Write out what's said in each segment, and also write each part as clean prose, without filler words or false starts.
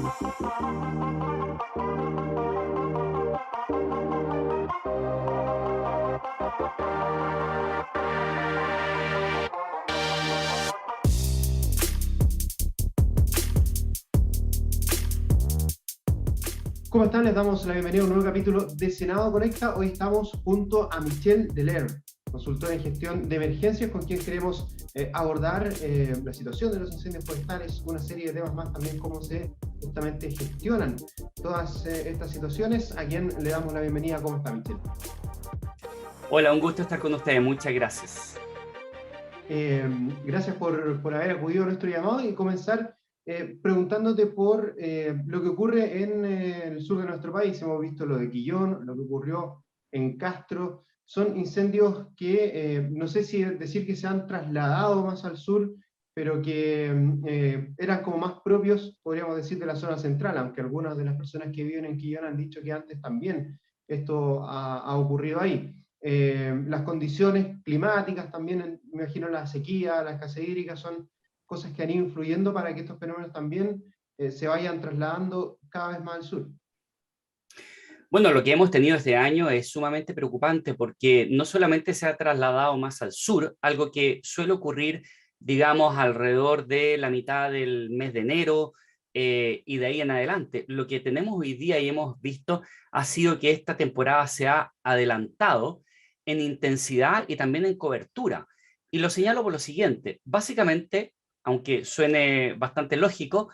¿Cómo están? Les damos la bienvenida a un nuevo capítulo de Senado Conecta. Hoy estamos junto a Michelle Deler, consultora en gestión de emergencias, con quien queremos abordar la situación de los incendios forestales, una serie de temas más también, cómo se justamente gestionan todas estas situaciones. A quien le damos la bienvenida. ¿Cómo está, Michelle? Hola, un gusto estar con ustedes, muchas gracias. Gracias por haber acudido a nuestro llamado y comenzar preguntándote por lo que ocurre en el sur de nuestro país. Hemos visto lo de Quillón, lo que ocurrió en Castro. Son incendios que no sé si decir que se han trasladado más al sur, pero que eran como más propios, podríamos decir, de la zona central, aunque algunas de las personas que viven en Quillón han dicho que antes también esto ha ocurrido ahí. Las condiciones climáticas también, me imagino la sequía, la escasez hídrica, son cosas que han ido influyendo para que estos fenómenos también se vayan trasladando cada vez más al sur. Bueno, lo que hemos tenido este año es sumamente preocupante porque no solamente se ha trasladado más al sur, algo que suele ocurrir, digamos, alrededor de la mitad del mes de enero y de ahí en adelante. Lo que tenemos hoy día y hemos visto ha sido que esta temporada se ha adelantado en intensidad y también en cobertura. Y lo señalo por lo siguiente, básicamente, aunque suene bastante lógico,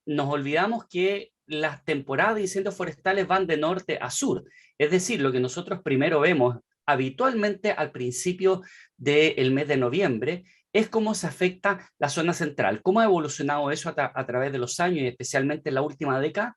nos olvidamos que las temporadas de incendios forestales van de norte a sur. Es decir, lo que nosotros primero vemos habitualmente al principio del mes de noviembre es cómo se afecta la zona central. ¿Cómo ha evolucionado eso a través de los años y especialmente en la última década?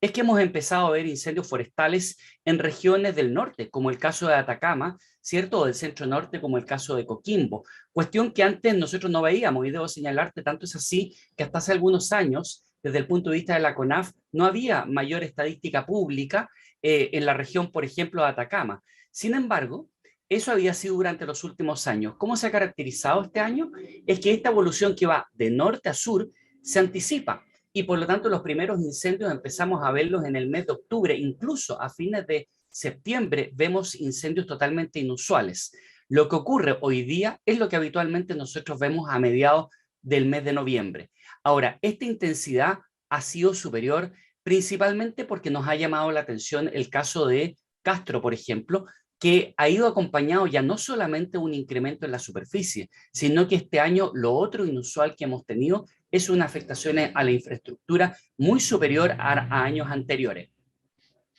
Es que hemos empezado a ver incendios forestales en regiones del norte, como el caso de Atacama, ¿cierto? O del centro norte, como el caso de Coquimbo. Cuestión que antes nosotros no veíamos, y debo señalarte, tanto es así que hasta hace algunos años, desde el punto de vista de la CONAF, no había mayor estadística pública en la región, por ejemplo, de Atacama. Sin embargo, eso había sido durante los últimos años. ¿Cómo se ha caracterizado este año? Es que esta evolución que va de norte a sur se anticipa y por lo tanto los primeros incendios empezamos a verlos en el mes de octubre, incluso a fines de septiembre vemos incendios totalmente inusuales. Lo que ocurre hoy día es lo que habitualmente nosotros vemos a mediados del mes de noviembre. Ahora, esta intensidad ha sido superior principalmente porque nos ha llamado la atención el caso de Castro, por ejemplo, que ha ido acompañado ya no solamente un incremento en la superficie, sino que este año lo otro inusual que hemos tenido es una afectación a la infraestructura muy superior a años anteriores.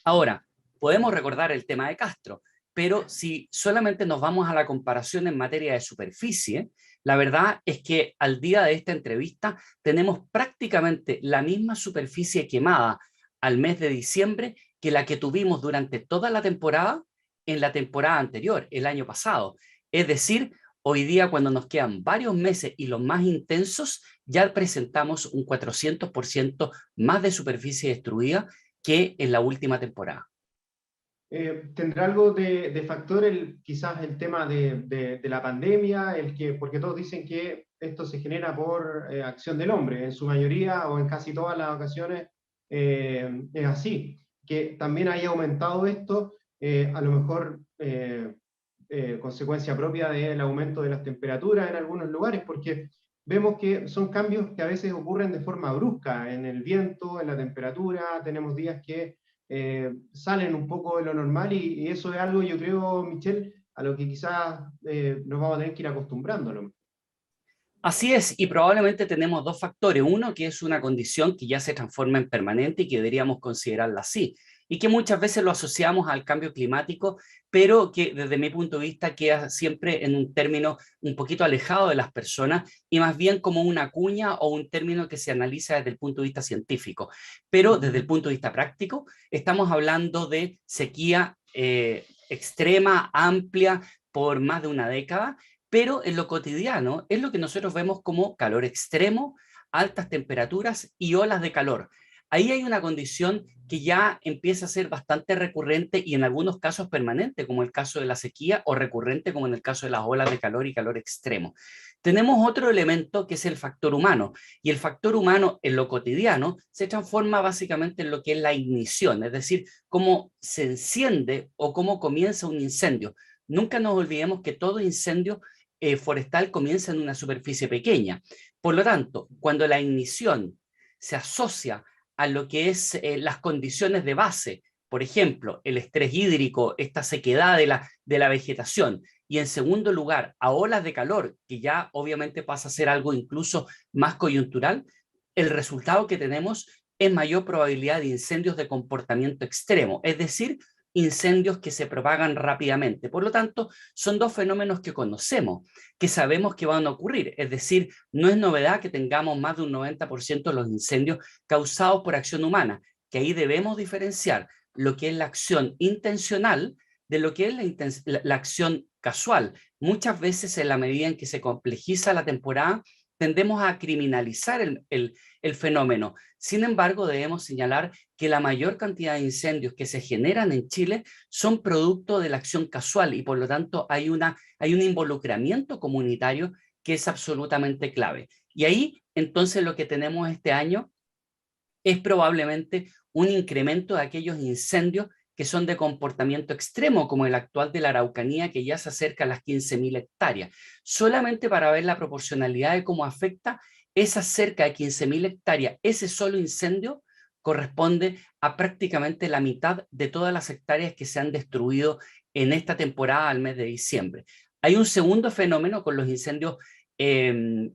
Ahora, podemos recordar el tema de Castro, pero si solamente nos vamos a la comparación en materia de superficie, la verdad es que al día de esta entrevista tenemos prácticamente la misma superficie quemada al mes de diciembre que la que tuvimos durante toda la temporada en la temporada anterior, el año pasado. Es decir, hoy día cuando nos quedan varios meses y los más intensos, ya presentamos un 400% más de superficie destruida que en la última temporada. ¿Tendrá algo de factor quizás el tema de la pandemia, porque todos dicen que esto se genera por acción del hombre, en su mayoría o en casi todas las ocasiones es así, que también haya aumentado esto, a lo mejor consecuencia propia del aumento de las temperaturas en algunos lugares, porque vemos que son cambios que a veces ocurren de forma brusca, en el viento, en la temperatura, tenemos días que salen un poco de lo normal y eso es algo, yo creo, Michelle, a lo que quizás nos vamos a tener que ir acostumbrando. Así es, y probablemente tenemos dos factores. Uno, que es una condición que ya se transforma en permanente y que deberíamos considerarla así, y que muchas veces lo asociamos al cambio climático, pero que desde mi punto de vista queda siempre en un término un poquito alejado de las personas y más bien como una cuña o un término que se analiza desde el punto de vista científico. Pero desde el punto de vista práctico, estamos hablando de sequía extrema, amplia, por más de una década, pero en lo cotidiano es lo que nosotros vemos como calor extremo, altas temperaturas y olas de calor. ahí hay una condición que ya empieza a ser bastante recurrente y en algunos casos permanente, como el caso de la sequía, o recurrente como en el caso de las olas de calor y calor extremo. Tenemos otro elemento que es el factor humano, y el factor humano en lo cotidiano se transforma básicamente en lo que es la ignición, es decir, cómo se enciende o cómo comienza un incendio. Nunca nos olvidemos que todo incendio forestal comienza en una superficie pequeña. Por lo tanto, cuando la ignición se asocia a lo que es las condiciones de base, por ejemplo, el estrés hídrico, esta sequedad de la vegetación, y en segundo lugar, a olas de calor, que ya obviamente pasa a ser algo incluso más coyuntural, el resultado que tenemos es mayor probabilidad de incendios de comportamiento extremo, es decir, incendios que se propagan rápidamente. Por lo tanto, son dos fenómenos que conocemos, que sabemos que van a ocurrir, es decir, no es novedad que tengamos más de un 90% de los incendios causados por acción humana, que ahí debemos diferenciar lo que es la acción intencional de lo que es la acción casual. Muchas veces en la medida en que se complejiza la temporada, tendemos a criminalizar el fenómeno. Sin embargo, debemos señalar que la mayor cantidad de incendios que se generan en Chile son producto de la acción casual y por lo tanto hay un involucramiento comunitario que es absolutamente clave. Y ahí entonces lo que tenemos este año es probablemente un incremento de aquellos incendios que son de comportamiento extremo, como el actual de la Araucanía, que ya se acerca a las 15.000 hectáreas. Solamente para ver la proporcionalidad de cómo afecta esas cerca de 15.000 hectáreas, ese solo incendio corresponde a prácticamente la mitad de todas las hectáreas que se han destruido en esta temporada al mes de diciembre. Hay un segundo fenómeno con los incendios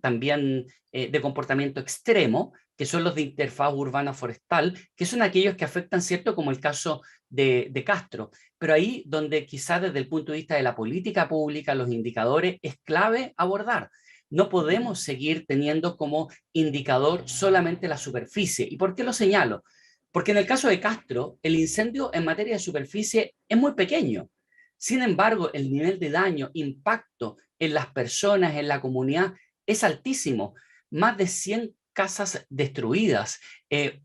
también de comportamiento extremo, que son los de interfaz urbana forestal, que son aquellos que afectan, ¿cierto?, como el caso de Castro. Pero ahí donde quizás desde el punto de vista de la política pública, los indicadores, es clave abordar. No podemos seguir teniendo como indicador solamente la superficie. ¿Y por qué lo señalo? Porque en el caso de Castro, el incendio en materia de superficie es muy pequeño. Sin embargo, el nivel de daño, impacto en las personas, en la comunidad, es altísimo. Más de 100 casas destruidas,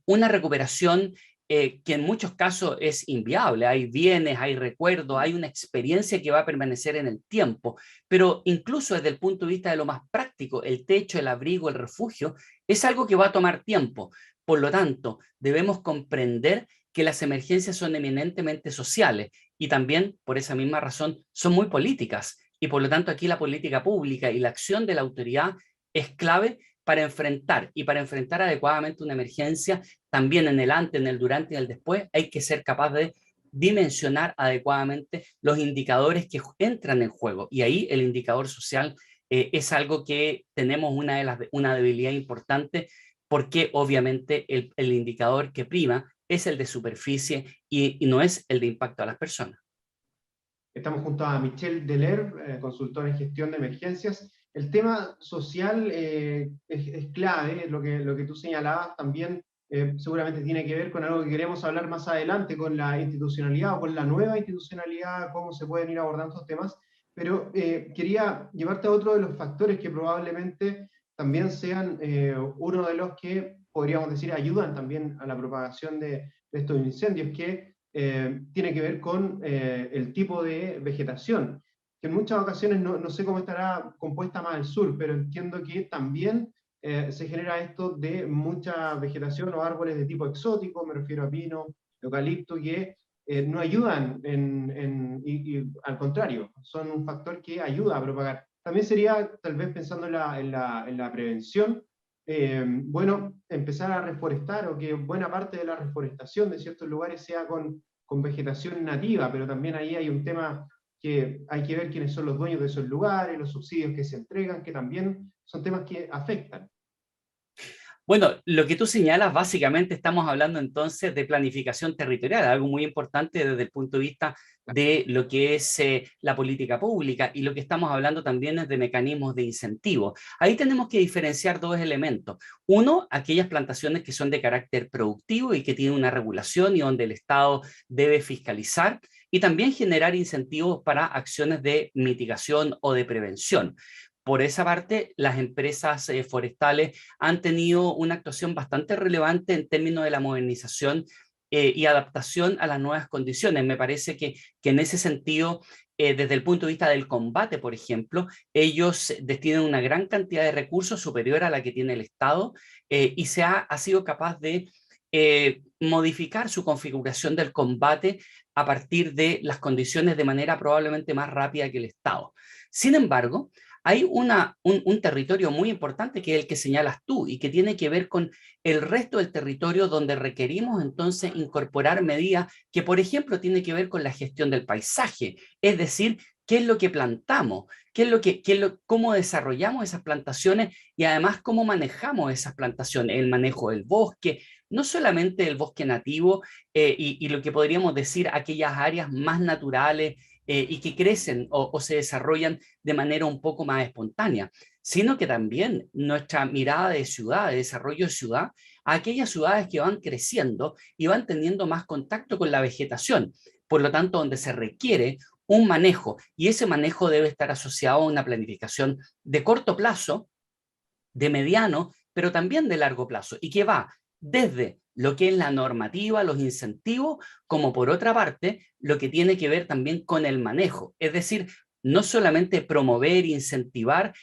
una recuperación que en muchos casos es inviable. Hay bienes, hay recuerdos, hay una experiencia que va a permanecer en el tiempo, pero incluso desde el punto de vista de lo más práctico, el techo, el abrigo, el refugio, es algo que va a tomar tiempo. Por lo tanto, debemos comprender que las emergencias son eminentemente sociales y también, por esa misma razón, son muy políticas. Y por lo tanto, aquí la política pública y la acción de la autoridad es clave para enfrentar adecuadamente una emergencia, también en el antes, en el durante y en el después, hay que ser capaz de dimensionar adecuadamente los indicadores que entran en juego. Y ahí el indicador social es algo que tenemos una debilidad importante, porque obviamente el indicador que prima es el de superficie y no es el de impacto a las personas. Estamos junto a Michel Deler, consultor en gestión de emergencias. El tema social es clave, lo que tú señalabas también seguramente tiene que ver con algo que queremos hablar más adelante, con la institucionalidad o con la nueva institucionalidad, cómo se pueden ir abordando estos temas, pero quería llevarte a otro de los factores que probablemente también sean uno de los que, podríamos decir, ayudan también a la propagación de estos incendios, que tiene que ver con el tipo de vegetación, que en muchas ocasiones no sé cómo estará compuesta más al sur, pero entiendo que también se genera esto de mucha vegetación o árboles de tipo exótico, me refiero a pino, eucalipto, que no ayudan, y al contrario, son un factor que ayuda a propagar. También sería, tal vez pensando en la prevención, bueno, empezar a reforestar, o que buena parte de la reforestación de ciertos lugares sea con vegetación nativa, pero también ahí hay un tema que hay que ver quiénes son los dueños de esos lugares, los subsidios que se entregan, que también son temas que afectan. Bueno, lo que tú señalas, básicamente estamos hablando entonces de planificación territorial, algo muy importante desde el punto de vista de lo que es la política pública, y lo que estamos hablando también es de mecanismos de incentivo. Ahí tenemos que diferenciar dos elementos. Uno, aquellas plantaciones que son de carácter productivo y que tienen una regulación y donde el Estado debe fiscalizar, y también generar incentivos para acciones de mitigación o de prevención. Por esa parte, las empresas forestales han tenido una actuación bastante relevante en términos de la modernización y adaptación a las nuevas condiciones. Me parece que en ese sentido, desde el punto de vista del combate, por ejemplo, ellos destinan una gran cantidad de recursos superior a la que tiene el Estado y ha sido capaz de modificar su configuración del combate a partir de las condiciones de manera probablemente más rápida que el Estado. Sin embargo, hay un territorio muy importante que es el que señalas tú y que tiene que ver con el resto del territorio donde requerimos entonces incorporar medidas que, por ejemplo, tiene que ver con la gestión del paisaje, es decir, qué es lo que plantamos, cómo desarrollamos esas plantaciones y además cómo manejamos esas plantaciones, el manejo del bosque, no solamente el bosque nativo y lo que podríamos decir aquellas áreas más naturales y que crecen o se desarrollan de manera un poco más espontánea, sino que también nuestra mirada de ciudad, de desarrollo de ciudad, a aquellas ciudades que van creciendo y van teniendo más contacto con la vegetación, por lo tanto donde se requiere un manejo y ese manejo debe estar asociado a una planificación de corto plazo, de mediano, pero también de largo plazo y que va desde lo que es la normativa, los incentivos, como por otra parte, lo que tiene que ver también con el manejo. Es decir, no solamente promover, incentivar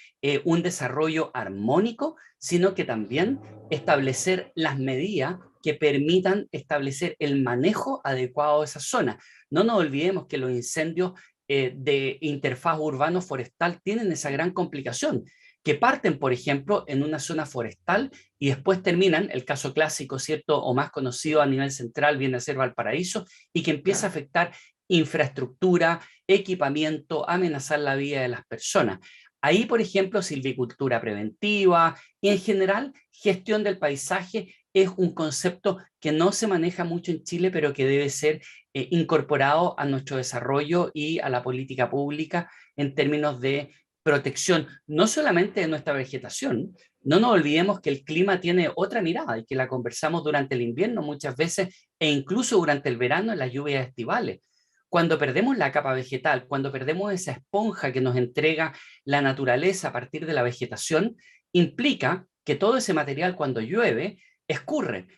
un desarrollo armónico, sino que también establecer las medidas que permitan establecer el manejo adecuado de esa zona. No nos olvidemos que los incendios de interfaz urbano-forestal tienen esa gran complicación, que parten, por ejemplo, en una zona forestal y después terminan, el caso clásico, ¿cierto?, o más conocido a nivel central viene a ser Valparaíso, y que empieza a afectar infraestructura, equipamiento, amenazar la vida de las personas. Ahí, por ejemplo, silvicultura preventiva y en general gestión del paisaje es un concepto que no se maneja mucho en Chile, pero que debe ser incorporado a nuestro desarrollo y a la política pública en términos de protección, no solamente de nuestra vegetación. No nos olvidemos que el clima tiene otra mirada y que la conversamos durante el invierno muchas veces e incluso durante el verano en las lluvias estivales. Cuando perdemos la capa vegetal, cuando perdemos esa esponja que nos entrega la naturaleza a partir de la vegetación, implica que todo ese material cuando llueve escurre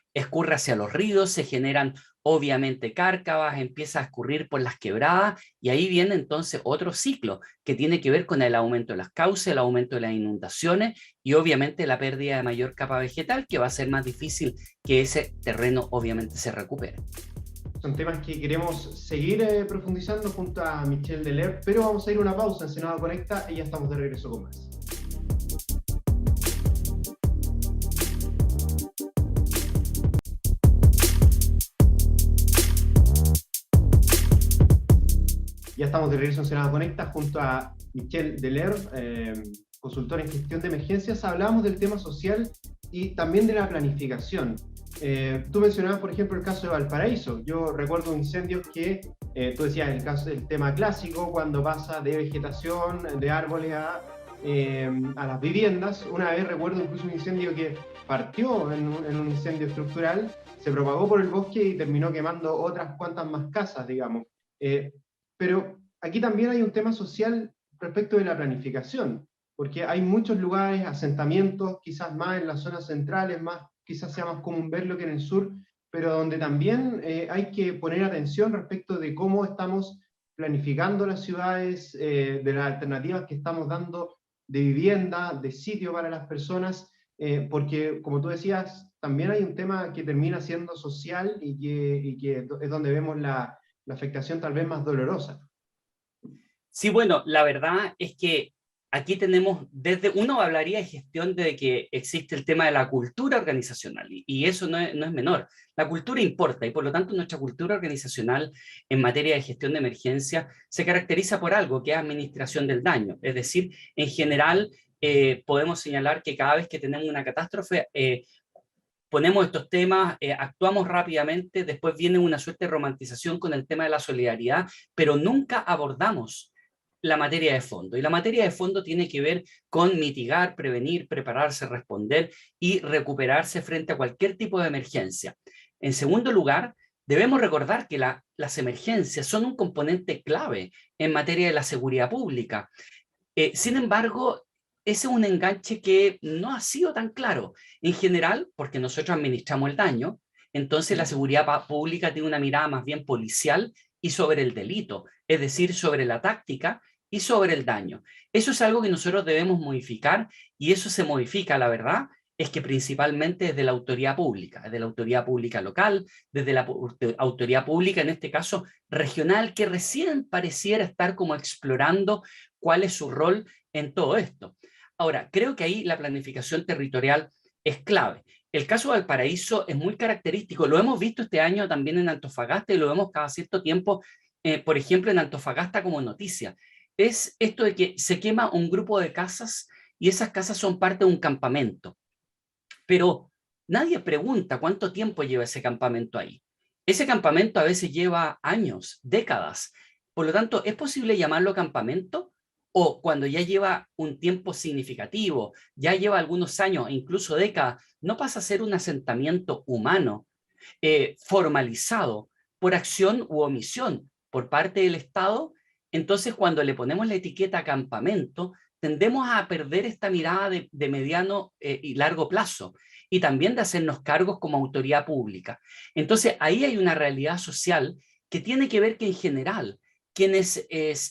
hacia los ríos, se generan obviamente cárcavas, empieza a escurrir por las quebradas y ahí viene entonces otro ciclo que tiene que ver con el aumento de las cauces, el aumento de las inundaciones y obviamente la pérdida de mayor capa vegetal que va a ser más difícil que ese terreno obviamente se recupere. Son temas que queremos seguir profundizando junto a Michelle Deler, pero vamos a ir a una pausa en Senado Conecta y ya estamos de regreso con más. Ya estamos de regreso en Senado Conecta junto a Michelle Deler, consultora en gestión de emergencias. Hablamos del tema social y también de la planificación. Tú mencionabas, por ejemplo, el caso de Valparaíso. Yo recuerdo incendios que, tú decías, el tema clásico, cuando pasa de vegetación, de árboles a las viviendas. Una vez recuerdo incluso un incendio que partió en un incendio estructural, se propagó por el bosque y terminó quemando otras cuantas más casas, digamos. Pero aquí también hay un tema social respecto de la planificación, porque hay muchos lugares, asentamientos, quizás más en las zonas centrales, quizás sea más común verlo que en el sur, pero donde también hay que poner atención respecto de cómo estamos planificando las ciudades, de las alternativas que estamos dando de vivienda, de sitio para las personas, porque como tú decías, también hay un tema que termina siendo social y que es donde vemos la afectación tal vez más dolorosa. Sí, bueno, la verdad es que aquí tenemos, uno hablaría de gestión de que existe el tema de la cultura organizacional y eso no es menor. La cultura importa y por lo tanto nuestra cultura organizacional en materia de gestión de emergencia se caracteriza por algo que es administración del daño. Es decir, en general podemos señalar que cada vez que tenemos una catástrofe, ponemos estos temas, actuamos rápidamente, después viene una suerte de romantización con el tema de la solidaridad, pero nunca abordamos la materia de fondo. Y la materia de fondo tiene que ver con mitigar, prevenir, prepararse, responder y recuperarse frente a cualquier tipo de emergencia. En segundo lugar, debemos recordar que las emergencias son un componente clave en materia de la seguridad pública. Sin embargo, ese es un enganche que no ha sido tan claro. En general, porque nosotros administramos el daño, entonces la seguridad pública tiene una mirada más bien policial y sobre el delito, es decir, sobre la táctica y sobre el daño. Eso es algo que nosotros debemos modificar, y eso se modifica, la verdad, es que principalmente desde la autoridad pública, desde la autoridad pública local, desde la autoridad pública, en este caso regional, que recién pareciera estar como explorando cuál es su rol en todo esto. Ahora, creo que ahí la planificación territorial es clave. El caso de Valparaíso es muy característico, lo hemos visto este año también en Antofagasta y lo vemos cada cierto tiempo, por ejemplo en Antofagasta como noticia. Es esto de que se quema un grupo de casas y esas casas son parte de un campamento. Pero nadie pregunta cuánto tiempo lleva ese campamento ahí. Ese campamento a veces lleva años, décadas. Por lo tanto, ¿es posible llamarlo campamento? O cuando ya lleva un tiempo significativo, ya lleva algunos años e incluso décadas, no pasa a ser un asentamiento humano formalizado por acción u omisión por parte del Estado. Entonces, cuando le ponemos la etiqueta campamento, tendemos a perder esta mirada de mediano y largo plazo, y también de hacernos cargos como autoridad pública. Entonces, ahí hay una realidad social que tiene que ver que en general, quienes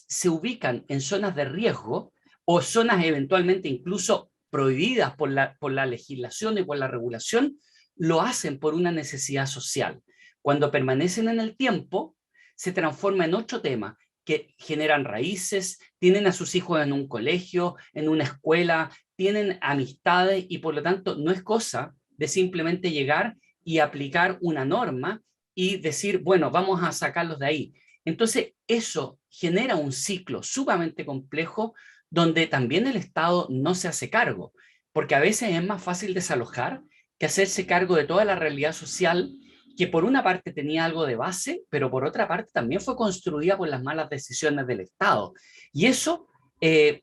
se ubican en zonas de riesgo o zonas eventualmente incluso prohibidas por la legislación y por la regulación, lo hacen por una necesidad social. Cuando permanecen en el tiempo, se transforma en otro tema, que generan raíces, tienen a sus hijos en un colegio, en una escuela, tienen amistades, y por lo tanto no es cosa de simplemente llegar y aplicar una norma y decir, bueno, vamos a sacarlos de ahí. Entonces eso genera un ciclo sumamente complejo donde también el Estado no se hace cargo, porque a veces es más fácil desalojar que hacerse cargo de toda la realidad social que por una parte tenía algo de base, pero por otra parte también fue construida por las malas decisiones del Estado. Y eso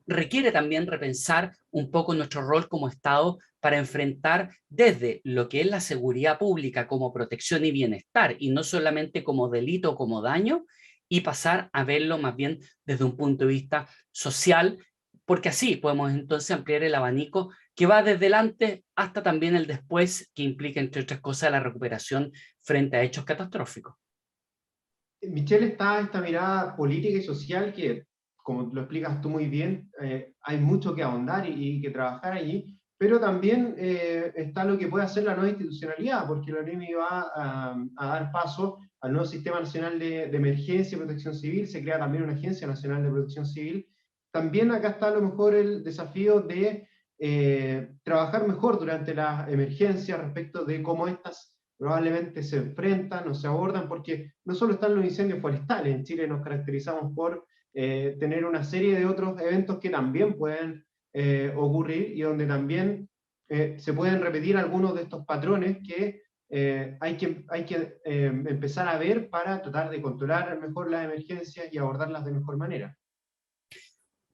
requiere también repensar un poco nuestro rol como Estado para enfrentar desde lo que es la seguridad pública como protección y bienestar, y no solamente como delito o como daño, y pasar a verlo más bien desde un punto de vista social, porque así podemos entonces ampliar el abanico que va desde el antes hasta también el después, que implica, entre otras cosas, la recuperación frente a hechos catastróficos. Michelle, está esta mirada política y social que, como lo explicas tú muy bien, hay mucho que ahondar y que trabajar allí, pero también está lo que puede hacer la nueva institucionalidad, porque la NEMI va a dar paso al nuevo Sistema Nacional de Emergencia y Protección Civil, se crea también una Agencia Nacional de Protección Civil. También acá está a lo mejor el desafío de trabajar mejor durante las emergencias respecto de cómo estas probablemente se enfrentan o se abordan, porque no solo están los incendios forestales, en Chile nos caracterizamos por tener una serie de otros eventos que también pueden ocurrir y donde también se pueden repetir algunos de estos patrones que hay que empezar a ver para tratar de controlar mejor las emergencias y abordarlas de mejor manera.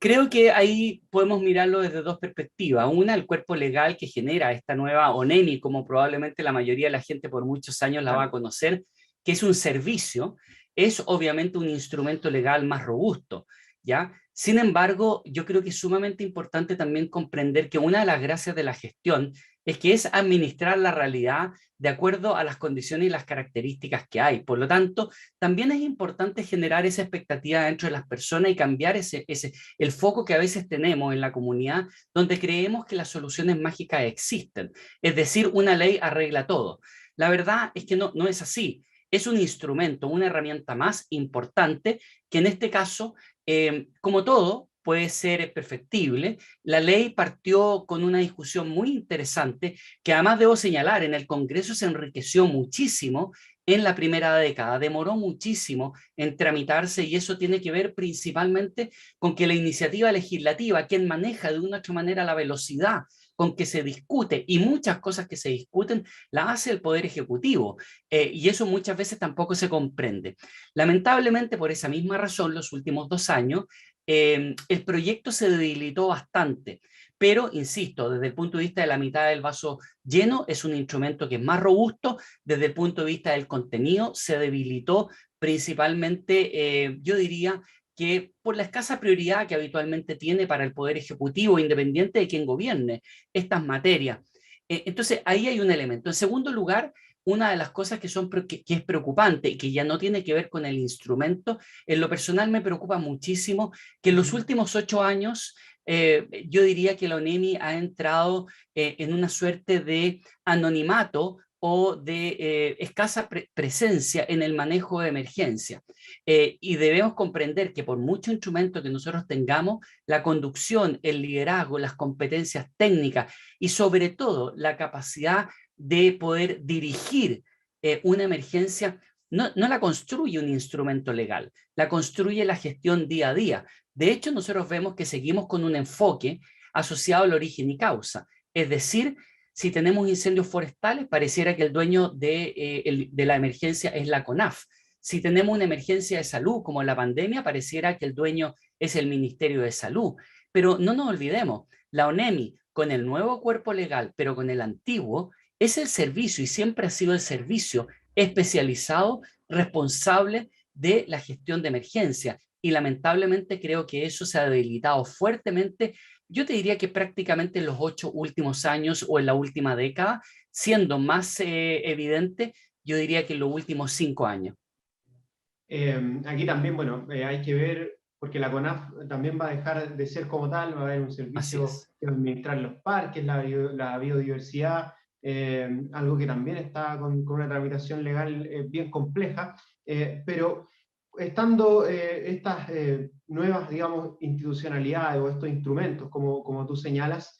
Creo que ahí podemos mirarlo desde dos perspectivas. Una, el cuerpo legal que genera esta nueva ONEMI, como probablemente la mayoría de la gente por muchos años la va a conocer, que es un servicio, es obviamente un instrumento legal más robusto, ¿ya? Sin embargo, yo creo que es sumamente importante también comprender que una de las gracias de la gestión es que es administrar la realidad de acuerdo a las condiciones y las características que hay. Por lo tanto, también es importante generar esa expectativa dentro de las personas y cambiar el foco que a veces tenemos en la comunidad, donde creemos que las soluciones mágicas existen. Es decir, una ley arregla todo. La verdad es que no es así. Es un instrumento, una herramienta más importante que en este caso, como todo, puede ser perfectible. La ley partió con una discusión muy interesante que, además debo señalar, en el Congreso se enriqueció muchísimo en la primera década, demoró muchísimo en tramitarse, y eso tiene que ver principalmente con que la iniciativa legislativa, quien maneja de una u otra manera la velocidad con que se discute, y muchas cosas que se discuten, la hace el Poder Ejecutivo, y eso muchas veces tampoco se comprende. Lamentablemente, por esa misma razón, los últimos 2 años, el proyecto se debilitó bastante, pero insisto, desde el punto de vista de la mitad del vaso lleno, es un instrumento que es más robusto. Desde el punto de vista del contenido, se debilitó principalmente, yo diría, que por la escasa prioridad que habitualmente tiene para el Poder Ejecutivo, independiente de quien gobierne estas materias. Entonces, ahí hay un elemento. En segundo lugar, una de las cosas que es preocupante y que ya no tiene que ver con el instrumento, en lo personal me preocupa muchísimo que en los últimos 8 años yo diría que la ONEMI ha entrado en una suerte de anonimato o de escasa presencia en el manejo de emergencia. Y debemos comprender que por mucho instrumento que nosotros tengamos, la conducción, el liderazgo, las competencias técnicas y sobre todo la capacidad de poder dirigir una emergencia no la construye un instrumento legal, la construye la gestión día a día. De hecho, nosotros vemos que seguimos con un enfoque asociado al origen y causa. Es decir, si tenemos incendios forestales, pareciera que el dueño de la emergencia es la CONAF. Si tenemos una emergencia de salud como la pandemia, pareciera que el dueño es el Ministerio de Salud. Pero no nos olvidemos, la ONEMI, con el nuevo cuerpo legal, pero con el antiguo, es el servicio y siempre ha sido el servicio especializado, responsable de la gestión de emergencia. Y lamentablemente creo que eso se ha debilitado fuertemente, yo te diría que prácticamente en los 8 últimos años o en la última década, siendo más evidente, yo diría que en los últimos 5 años. Aquí también, bueno, hay que ver, porque la CONAF también va a dejar de ser como tal, va a haber un Así servicio es. que va a administrar los parques, la biodiversidad, algo que también está con una tramitación legal bien compleja, pero estando estas nuevas, digamos, institucionalidades o estos instrumentos, como tú señalas,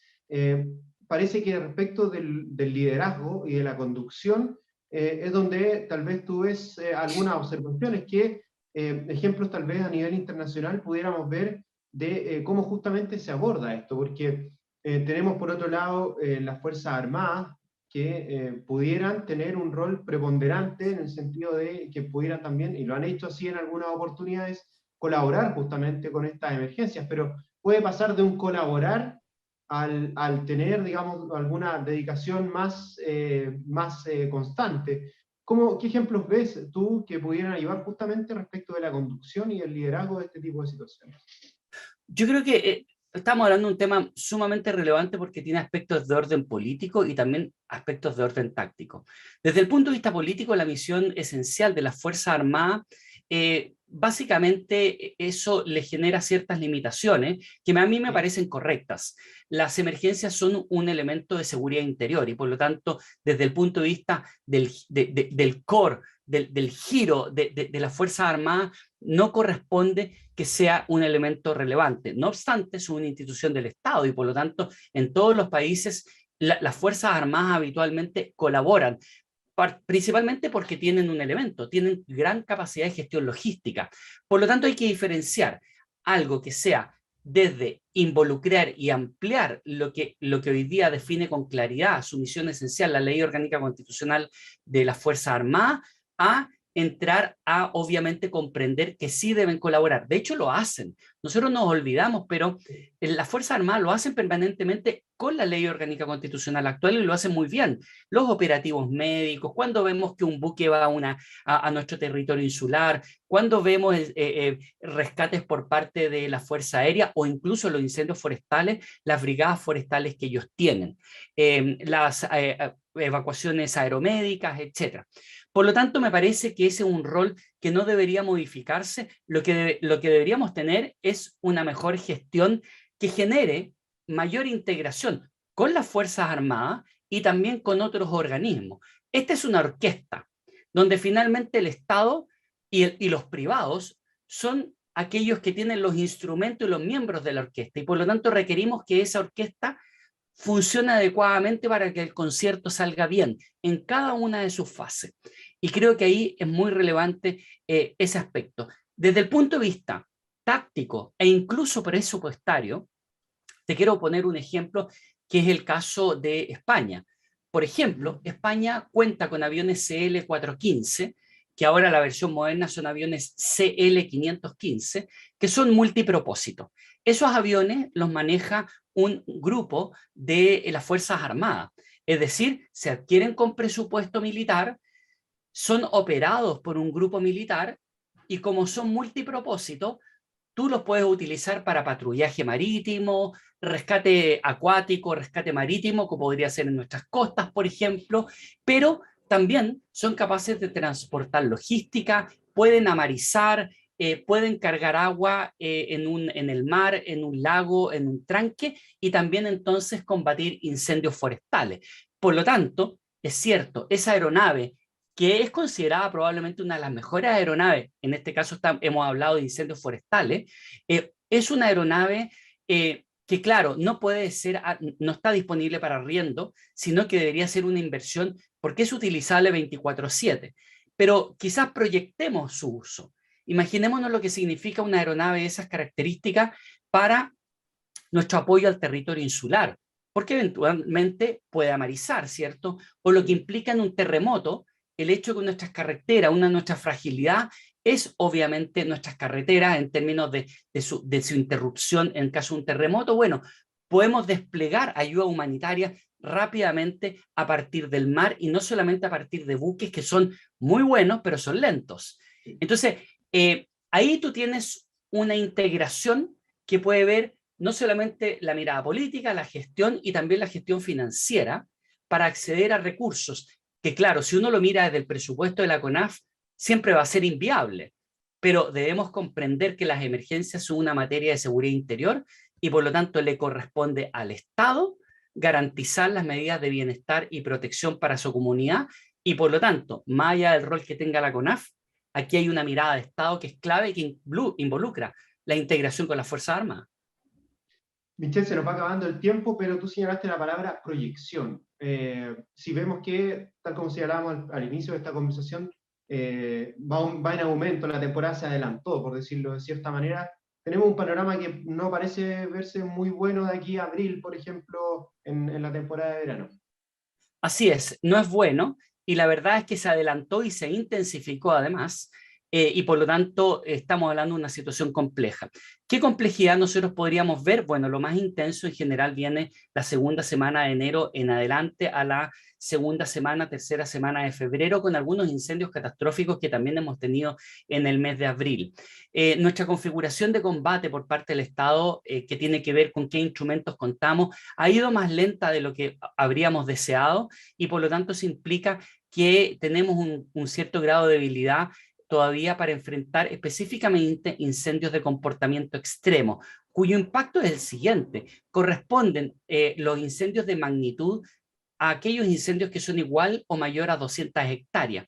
parece que respecto del liderazgo y de la conducción, es donde tal vez tú ves algunas observaciones que, ejemplos tal vez a nivel internacional, pudiéramos ver de cómo justamente se aborda esto, porque tenemos por otro lado las Fuerzas Armadas que pudieran tener un rol preponderante en el sentido de que pudieran también, y lo han hecho así en algunas oportunidades, colaborar justamente con estas emergencias, pero puede pasar de un colaborar al tener, digamos, alguna dedicación más constante. ¿Qué ejemplos ves tú que pudieran ayudar justamente respecto de la conducción y el liderazgo de este tipo de situaciones? Yo creo que estamos hablando de un tema sumamente relevante porque tiene aspectos de orden político y también aspectos de orden táctico. Desde el punto de vista político, la misión esencial de las Fuerzas Armadas, básicamente eso le genera ciertas limitaciones que a mí me parecen correctas. Las emergencias son un elemento de seguridad interior y por lo tanto, desde el punto de vista del core, del giro de las Fuerzas Armadas, no corresponde que sea un elemento relevante. No obstante, es una institución del Estado y por lo tanto en todos los países las Fuerzas Armadas habitualmente colaboran, principalmente porque tienen un elemento, tienen gran capacidad de gestión logística. Por lo tanto, hay que diferenciar algo que sea desde involucrar y ampliar lo que hoy día define con claridad su misión esencial, la Ley Orgánica Constitucional de las Fuerzas Armadas, a entrar a obviamente comprender que sí deben colaborar. De hecho, lo hacen. Nosotros nos olvidamos, pero las Fuerzas Armadas lo hacen permanentemente con la Ley Orgánica Constitucional actual y lo hacen muy bien. Los operativos médicos, cuando vemos que un buque va a nuestro territorio insular, cuando vemos rescates por parte de la Fuerza Aérea o incluso los incendios forestales, las brigadas forestales que ellos tienen, las evacuaciones aeromédicas, etc. Por lo tanto, me parece que ese es un rol que no debería modificarse. Lo que deberíamos tener es una mejor gestión que genere mayor integración con las Fuerzas Armadas y también con otros organismos. Esta es una orquesta donde finalmente el Estado y los privados son aquellos que tienen los instrumentos y los miembros de la orquesta y por lo tanto requerimos que esa orquesta funcione adecuadamente para que el concierto salga bien en cada una de sus fases. Y creo que ahí es muy relevante ese aspecto. Desde el punto de vista táctico e incluso presupuestario, te quiero poner un ejemplo que es el caso de España. Por ejemplo, España cuenta con aviones CL-415, que ahora la versión moderna son aviones CL-515, que son multipropósito. Esos aviones los maneja un grupo de las Fuerzas Armadas, es decir, se adquieren con presupuesto militar, son operados por un grupo militar y como son multipropósito, tú los puedes utilizar para patrullaje marítimo, rescate acuático, rescate marítimo, como podría ser en nuestras costas, por ejemplo, pero también son capaces de transportar logística, pueden amarizar, pueden cargar agua en el mar, en un lago, en un tranque, y también entonces combatir incendios forestales. Por lo tanto, es cierto, esa aeronave, que es considerada probablemente una de las mejores aeronaves, en este caso hemos hablado de incendios forestales, es una aeronave que claro, no puede ser, no está disponible para arriendo, sino que debería ser una inversión porque es utilizable 24/7. Pero quizás proyectemos su uso. Imaginémonos lo que significa una aeronave de esas características para nuestro apoyo al territorio insular, porque eventualmente puede amarizar, ¿cierto? O lo que implica en un terremoto, el hecho de que nuestras carreteras, una de nuestras fragilidad es obviamente nuestras carreteras en términos de su interrupción en caso de un terremoto. Bueno, podemos desplegar ayuda humanitaria rápidamente a partir del mar y no solamente a partir de buques que son muy buenos, pero son lentos. Entonces, ahí tú tienes una integración que puede ver no solamente la mirada política, la gestión y también la gestión financiera para acceder a recursos que, claro, si uno lo mira desde el presupuesto de la CONAF, siempre va a ser inviable, pero debemos comprender que las emergencias son una materia de seguridad interior y por lo tanto le corresponde al Estado garantizar las medidas de bienestar y protección para su comunidad y por lo tanto, más allá del rol que tenga la CONAF, aquí hay una mirada de Estado que es clave y que involucra la integración con las Fuerzas Armadas. Michelle, se nos va acabando el tiempo, pero tú señalaste la palabra proyección. Si vemos que, tal como señalábamos al inicio de esta conversación, va en aumento, la temporada se adelantó, por decirlo de cierta manera, tenemos un panorama que no parece verse muy bueno de aquí a abril, por ejemplo, en la temporada de verano. Así es, no es bueno y la verdad es que se adelantó y se intensificó además y por lo tanto estamos hablando de una situación compleja. ¿Qué complejidad nosotros podríamos ver? Bueno, lo más intenso en general viene la segunda semana de enero en adelante a la segunda semana, tercera semana de febrero, con algunos incendios catastróficos que también hemos tenido en el mes de abril. Nuestra configuración de combate por parte del Estado, que tiene que ver con qué instrumentos contamos, ha ido más lenta de lo que habríamos deseado y por lo tanto se implica que tenemos un cierto grado de debilidad todavía para enfrentar específicamente incendios de comportamiento extremo, cuyo impacto es el siguiente. Corresponden los incendios de magnitud a aquellos incendios que son igual o mayor a 200 hectáreas.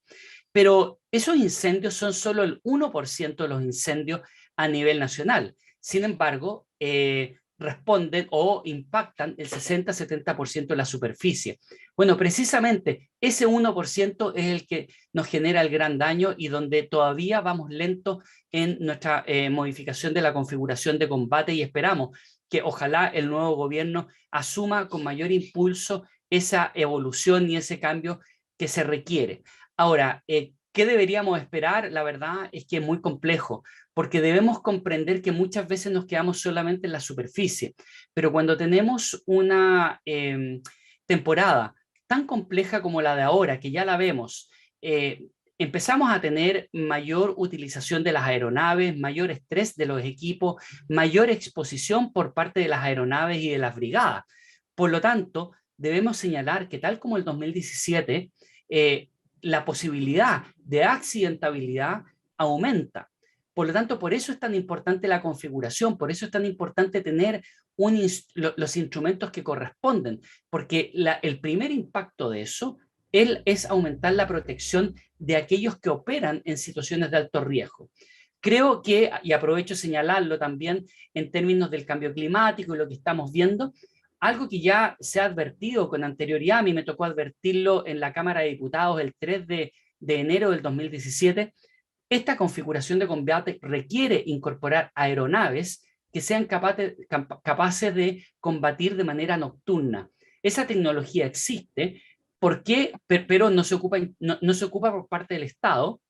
Pero esos incendios son solo el 1% de los incendios a nivel nacional. Sin embargo, responden o impactan el 60-70% de la superficie. Bueno, precisamente ese 1% es el que nos genera el gran daño y donde todavía vamos lento en nuestra modificación de la configuración de combate y esperamos que ojalá el nuevo gobierno asuma con mayor impulso esa evolución y ese cambio que se requiere. Ahora, ¿qué deberíamos esperar? La verdad es que es muy complejo, porque debemos comprender que muchas veces nos quedamos solamente en la superficie, pero cuando tenemos una temporada tan compleja como la de ahora, que ya la vemos, empezamos a tener mayor utilización de las aeronaves, mayor estrés de los equipos, mayor exposición por parte de las aeronaves y de las brigadas. Por lo tanto, debemos señalar que tal como el 2017, la posibilidad de accidentabilidad aumenta. Por lo tanto, por eso es tan importante la configuración, por eso es tan importante tener los instrumentos que corresponden, porque el primer impacto de eso es aumentar la protección de aquellos que operan en situaciones de alto riesgo. Creo que, y aprovecho señalarlo también en términos del cambio climático y lo que estamos viendo, algo que ya se ha advertido con anterioridad, a mí me tocó advertirlo en la Cámara de Diputados el 3 de enero del 2017, esta configuración de combate requiere incorporar aeronaves que sean capaces de combatir de manera nocturna. Esa tecnología existe, pero no se ocupa por parte del Estado,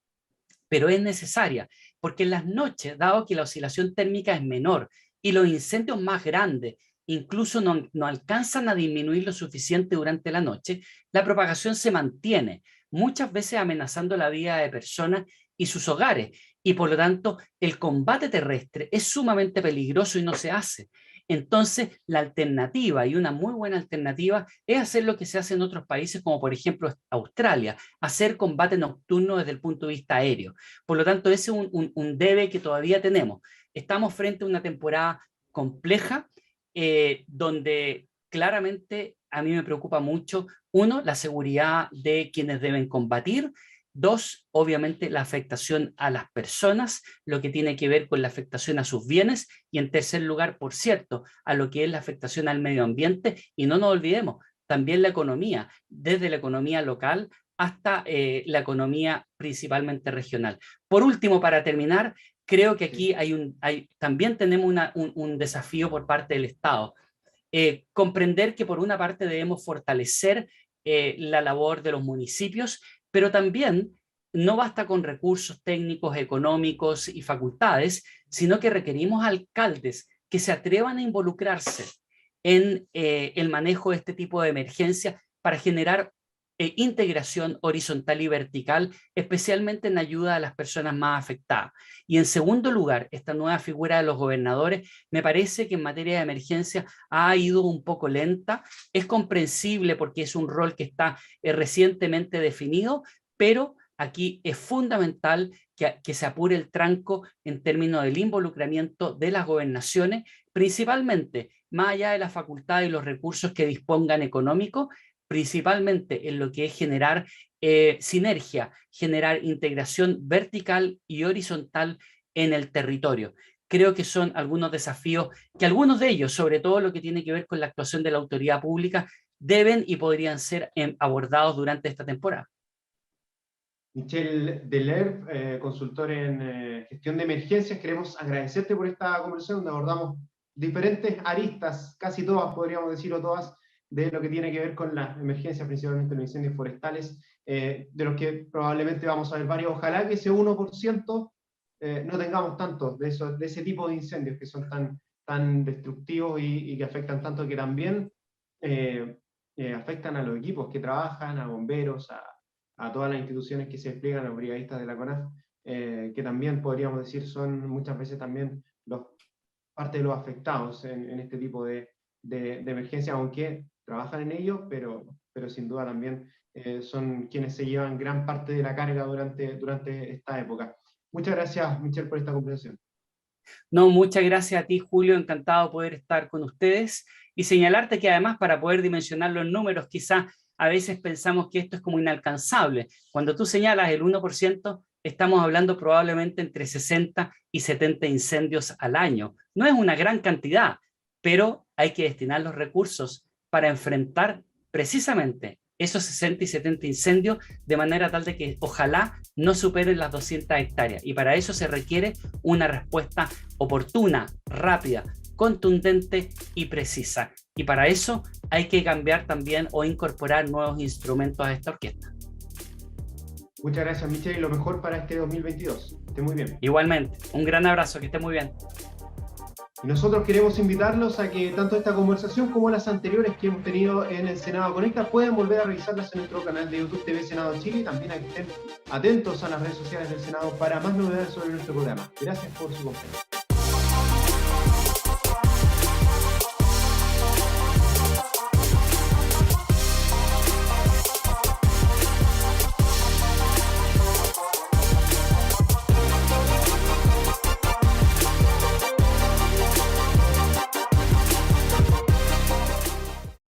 pero es necesaria, porque en las noches, dado que la oscilación térmica es menor y los incendios más grandes incluso no alcanzan a disminuir lo suficiente durante la noche, la propagación se mantiene, muchas veces amenazando la vida de personas y sus hogares. Y por lo tanto, el combate terrestre es sumamente peligroso y no se hace. Entonces, la alternativa, y una muy buena alternativa, es hacer lo que se hace en otros países, como por ejemplo Australia, hacer combate nocturno desde el punto de vista aéreo. Por lo tanto, ese es un debe que todavía tenemos. Estamos frente a una temporada compleja, donde claramente a mí me preocupa mucho, uno, la seguridad de quienes deben combatir. Dos, obviamente la afectación a las personas, lo que tiene que ver con la afectación a sus bienes. Y en tercer lugar, por cierto, a lo que es la afectación al medio ambiente. Y no nos olvidemos, también la economía, desde la economía local hasta la economía principalmente regional. Por último, para terminar, creo que aquí también tenemos un desafío por parte del Estado. Comprender que por una parte debemos fortalecer la labor de los municipios, pero también no basta con recursos técnicos, económicos y facultades, sino que requerimos alcaldes que se atrevan a involucrarse en el manejo de este tipo de emergencias para generar integración horizontal y vertical, especialmente en ayuda a las personas más afectadas. Y en segundo lugar, esta nueva figura de los gobernadores me parece que en materia de emergencia ha ido un poco lenta. Es comprensible porque es un rol que está recientemente definido, pero aquí es fundamental que se apure el tranco en términos del involucramiento de las gobernaciones, principalmente más allá de la facultad y los recursos que dispongan económicos, principalmente en lo que es generar sinergia, generar integración vertical y horizontal en el territorio. Creo que son algunos desafíos que algunos de ellos, sobre todo lo que tiene que ver con la actuación de la autoridad pública, deben y podrían ser abordados durante esta temporada. Michel Delerve, consultor en gestión de emergencias, queremos agradecerte por esta conversación donde abordamos diferentes aristas, casi todas podríamos decirlo todas, de lo que tiene que ver con las emergencias, principalmente los incendios forestales, de los que probablemente vamos a ver varios. Ojalá que ese 1% no tengamos tantos de ese tipo de incendios que son tan destructivos y que afectan tanto, que también afectan a los equipos que trabajan, a bomberos, a todas las instituciones que se despliegan, a los brigadistas de la CONAF, que también podríamos decir son muchas veces también parte de los afectados en este tipo de emergencia, aunque trabajan en ello, pero sin duda también son quienes se llevan gran parte de la carga durante esta época. Muchas gracias, Michel, por esta conversación. No, muchas gracias a ti, Julio, encantado de poder estar con ustedes y señalarte que además para poder dimensionar los números, quizás a veces pensamos que esto es como inalcanzable. Cuando tú señalas el 1%, estamos hablando probablemente entre 60 y 70 incendios al año. No es una gran cantidad, pero hay que destinar los recursos para enfrentar precisamente esos 60 y 70 incendios de manera tal de que ojalá no superen las 200 hectáreas. Y para eso se requiere una respuesta oportuna, rápida, contundente y precisa. Y para eso hay que cambiar también o incorporar nuevos instrumentos a esta orquesta. Muchas gracias, Michel, y lo mejor para este 2022. Que esté muy bien. Igualmente, un gran abrazo, que esté muy bien. Y nosotros queremos invitarlos a que tanto esta conversación como las anteriores que hemos tenido en el Senado Conecta pueden volver a revisarlas en nuestro canal de YouTube TV Senado Chile, y también a que estén atentos a las redes sociales del Senado para más novedades sobre nuestro programa. Gracias por su confianza.